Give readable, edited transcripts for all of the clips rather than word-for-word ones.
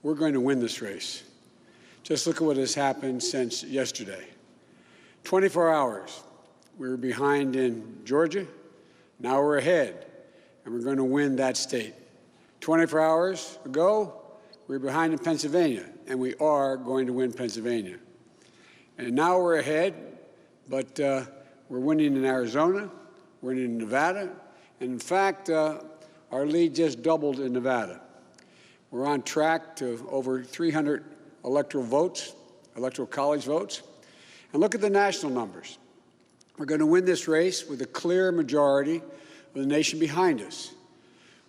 We're going to win this race. Just look at what has happened since yesterday. 24 hours, we were behind in Georgia. Now we're ahead, and we're going to win that state. 24 hours ago, we were behind in Pennsylvania, and we are going to win Pennsylvania. And now we're ahead, but we're winning in Arizona, we're winning in Nevada, and in fact, our lead just doubled in Nevada. We're on track to over 300 electoral votes, electoral college votes. And look at the national numbers. We're going to win this race with a clear majority of the nation behind us.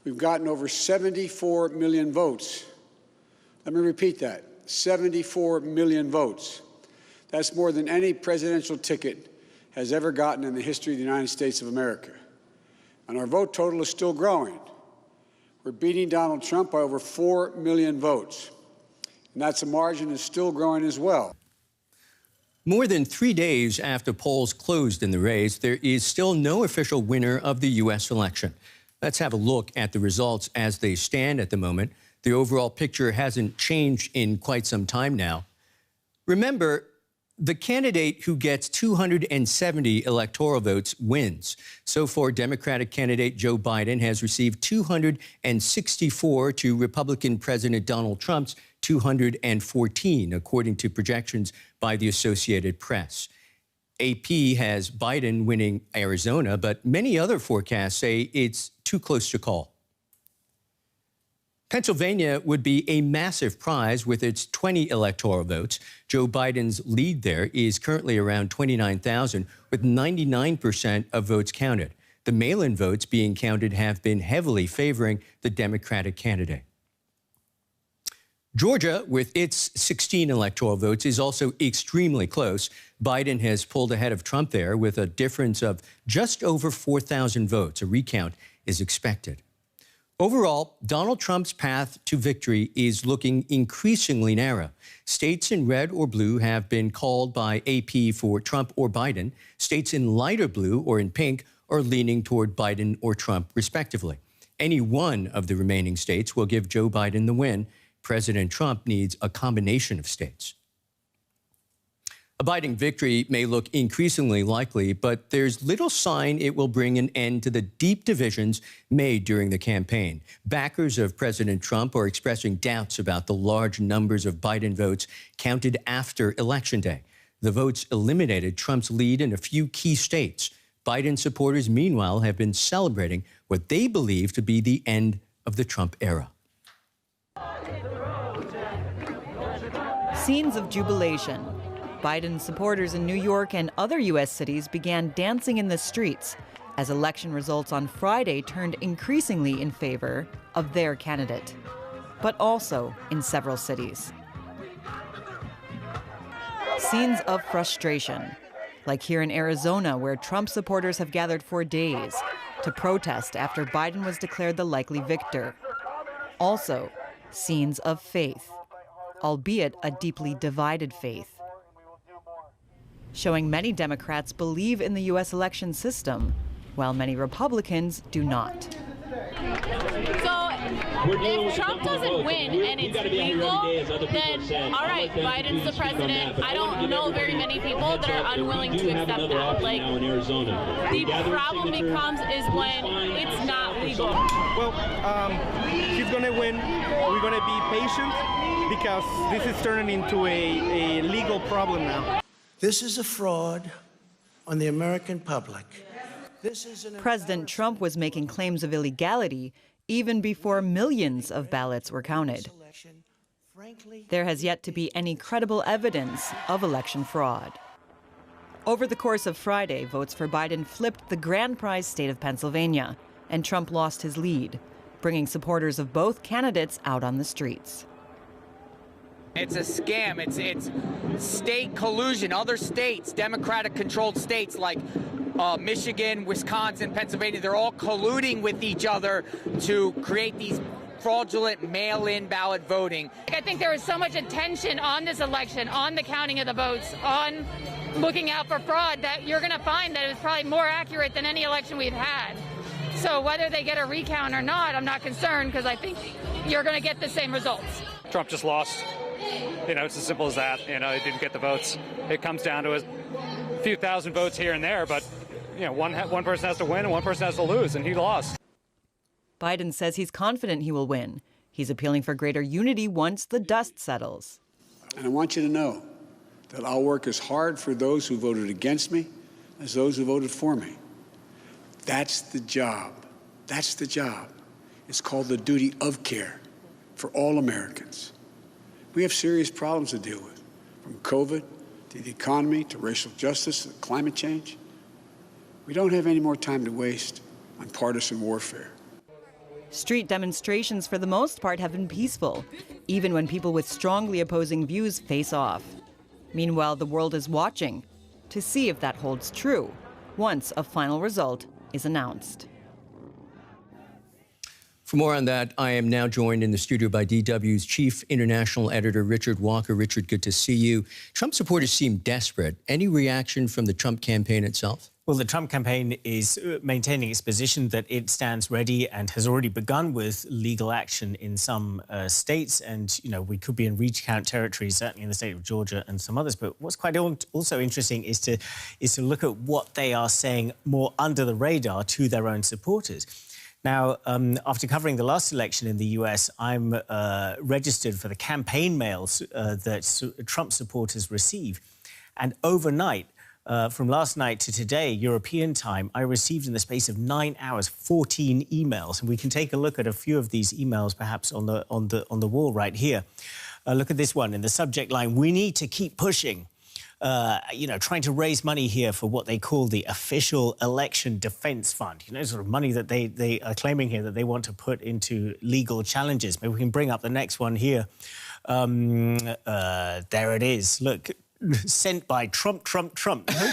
We've gotten over 74 million votes. Let me repeat that, 74 million votes. That's more than any presidential ticket has ever gotten in the history of the United States of America. And our vote total is still growing. We're beating Donald Trump by over 4 million votes. And that's a margin that's still growing as well. More than 3 days after polls closed in the race, there is still no official winner of the U.S. election. Let's have a look at the results as they stand at the moment. The overall picture hasn't changed in quite some time now. Remember, the candidate who gets 270 electoral votes wins. So far, Democratic candidate Joe Biden has received 264 to Republican President Donald Trump's 214, according to projections by the Associated Press. AP has Biden winning Arizona, but many other forecasts say it's too close to call. Pennsylvania would be a massive prize with its 20 electoral votes. Joe Biden's lead there is currently around 29,000, with 99% of votes counted. The mail-in votes being counted have been heavily favoring the Democratic candidate. Georgia, with its 16 electoral votes, is also extremely close. Biden has pulled ahead of Trump there with a difference of just over 4,000 votes. A recount is expected. Overall, Donald Trump's path to victory is looking increasingly narrow. States in red or blue have been called by AP for Trump or Biden. States in lighter blue or in pink are leaning toward Biden or Trump, respectively. Any one of the remaining states will give Joe Biden the win. President Trump needs a combination of states. A Biden victory may look increasingly likely, but there's little sign it will bring an end to the deep divisions made during the campaign. Backers of President Trump are expressing doubts about the large numbers of Biden votes counted after Election Day. The votes eliminated Trump's lead in a few key states. Biden supporters, meanwhile, have been celebrating what they believe to be the end of the Trump era. Scenes of jubilation. Biden supporters in New York and other U.S. cities began dancing in the streets as election results on Friday turned increasingly in favor of their candidate, but also in several cities. Scenes of frustration, like here in Arizona, where Trump supporters have gathered for days to protest after Biden was declared the likely victor. Also, scenes of faith, albeit a deeply divided faith, showing many Democrats believe in the U.S. election system, while many Republicans do not. So, if Trump doesn't win and it's legal, then all right, Biden's the president. I don't know very many people that are unwilling to accept that. Like, the problem becomes is when it's not legal. Well, he's going to win. We're going to be patient because this is turning into a legal problem now. This is a fraud on the American public. President Trump was making claims of illegality even before millions of ballots were counted. There has yet to be any credible evidence of election fraud. Over the course of Friday, votes for Biden flipped the grand prize state of Pennsylvania, and Trump lost his lead, bringing supporters of both candidates out on the streets. It's a scam. It's state collusion. Other states, Democratic-controlled states like Michigan, Wisconsin, Pennsylvania, they're all colluding with each other to create these fraudulent mail-in ballot voting. I think there is so much attention on this election, on the counting of the votes, on looking out for fraud, that you're going to find that it's probably more accurate than any election we've had. So whether they get a recount or not, I'm not concerned, because I think you're going to get the same results. Trump just lost. You know, it's as simple as that. You know, he didn't get the votes. It comes down to a few thousand votes here and there, but, you know, one person has to win and one person has to lose, and he lost. Biden says he's confident he will win. He's appealing for greater unity once the dust settles. And I want you to know that I'll work as hard for those who voted against me as those who voted for me. That's the job. That's the job. It's called the duty of care for all Americans. We have serious problems to deal with, from COVID to the economy to racial justice to climate change. We don't have any more time to waste on partisan warfare. Street demonstrations, for the most part, have been peaceful, even when people with strongly opposing views face off. Meanwhile, the world is watching to see if that holds true once a final result is announced. For more on that, I am now joined in the studio by DW's chief international editor, Richard Walker. Richard, good to see you. Trump supporters seem desperate. Any reaction from the Trump campaign itself? Well, the Trump campaign is maintaining its position that it stands ready and has already begun with legal action in some states. And, you know, we could be in recount territory, certainly in the state of Georgia and some others. But what's quite also interesting is to look at what they are saying more under the radar to their own supporters. Now, after covering the last election in the US, I'm registered for the campaign mails that Trump supporters receive. And overnight, from last night to today, European time, I received in the space of 9 hours 14 emails, and we can take a look at a few of these emails, perhaps on the wall right here. Look at this one in the subject line: "We need to keep pushing." You know, trying to raise money here for what they call the official election defense fund. You know, sort of money that they are claiming here that they want to put into legal challenges. Maybe we can bring up the next one here. There it is. Look. Sent by Trump. No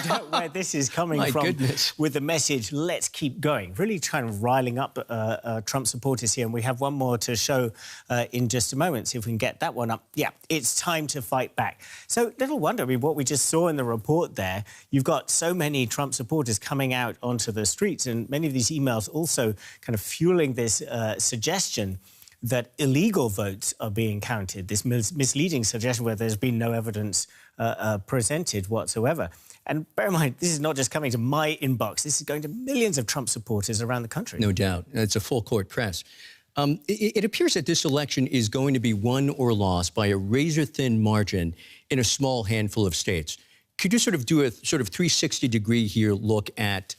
doubt where this is coming from. Goodness. With the message, let's keep going. Really kind of riling up Trump supporters here. And we have one more to show in just a moment. See if we can get that one up. Yeah, it's time to fight back. So little wonder, I mean, what we just saw in the report there, you've got so many Trump supporters coming out onto the streets, and many of these emails also kind of fueling this suggestion that illegal votes are being counted, this misleading suggestion where there's been no evidence presented whatsoever. And bear in mind, this is not just coming to my inbox. This is going to millions of Trump supporters around the country. No doubt. It's a full-court press. It appears that this election is going to be won or lost by a razor-thin margin in a small handful of states. Could you sort of do a sort of 360-degree here look at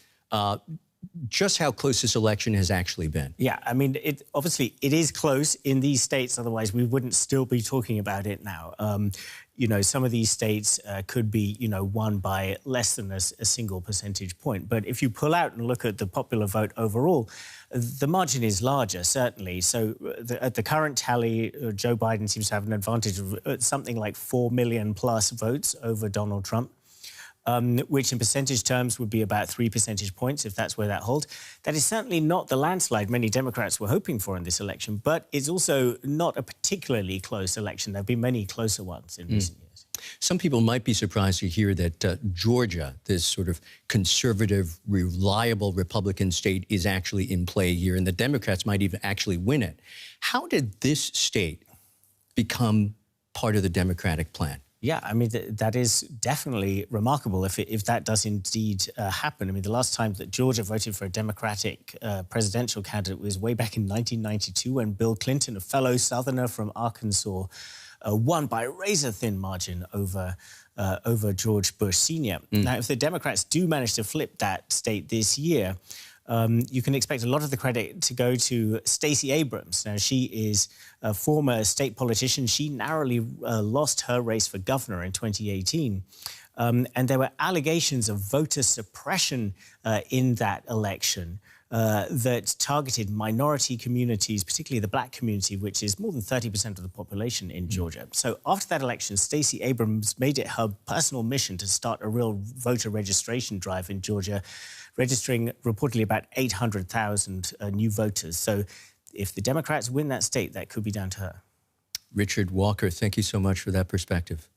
just how close this election has actually been? Yeah, I mean, obviously it is close in these states. Otherwise, we wouldn't still be talking about it now. You know, some of these states could be, you know, won by less than a single percentage point. But if you pull out and look at the popular vote overall, the margin is larger, certainly. So at the current tally, Joe Biden seems to have an advantage of something like 4 million plus votes over Donald Trump. Which in percentage terms would be about 3 percentage points, if that's where that holds. That is certainly not the landslide many Democrats were hoping for in this election, but it's also not a particularly close election. There have been many closer ones in recent years. Some people might be surprised to hear that Georgia, this sort of conservative, reliable Republican state, is actually in play here, and the Democrats might even actually win it. How did this state become part of the Democratic plan? Yeah, I mean, that is definitely remarkable if that does indeed happen. I mean, the last time that Georgia voted for a Democratic presidential candidate was way back in 1992 when Bill Clinton, a fellow Southerner from Arkansas, won by a razor-thin margin over George Bush Sr. Now, if the Democrats do manage to flip that state this year, you can expect a lot of the credit to go to Stacey Abrams. Now, she is a former state politician. She narrowly lost her race for governor in 2018. And there were allegations of voter suppression in that election that targeted minority communities, particularly the black community, which is more than 30% of the population in Georgia. So after that election, Stacey Abrams made it her personal mission to start a real voter registration drive in Georgia, registering reportedly about 800,000 new voters. So if the Democrats win that state, that could be down to her. Richard Walker, thank you so much for that perspective.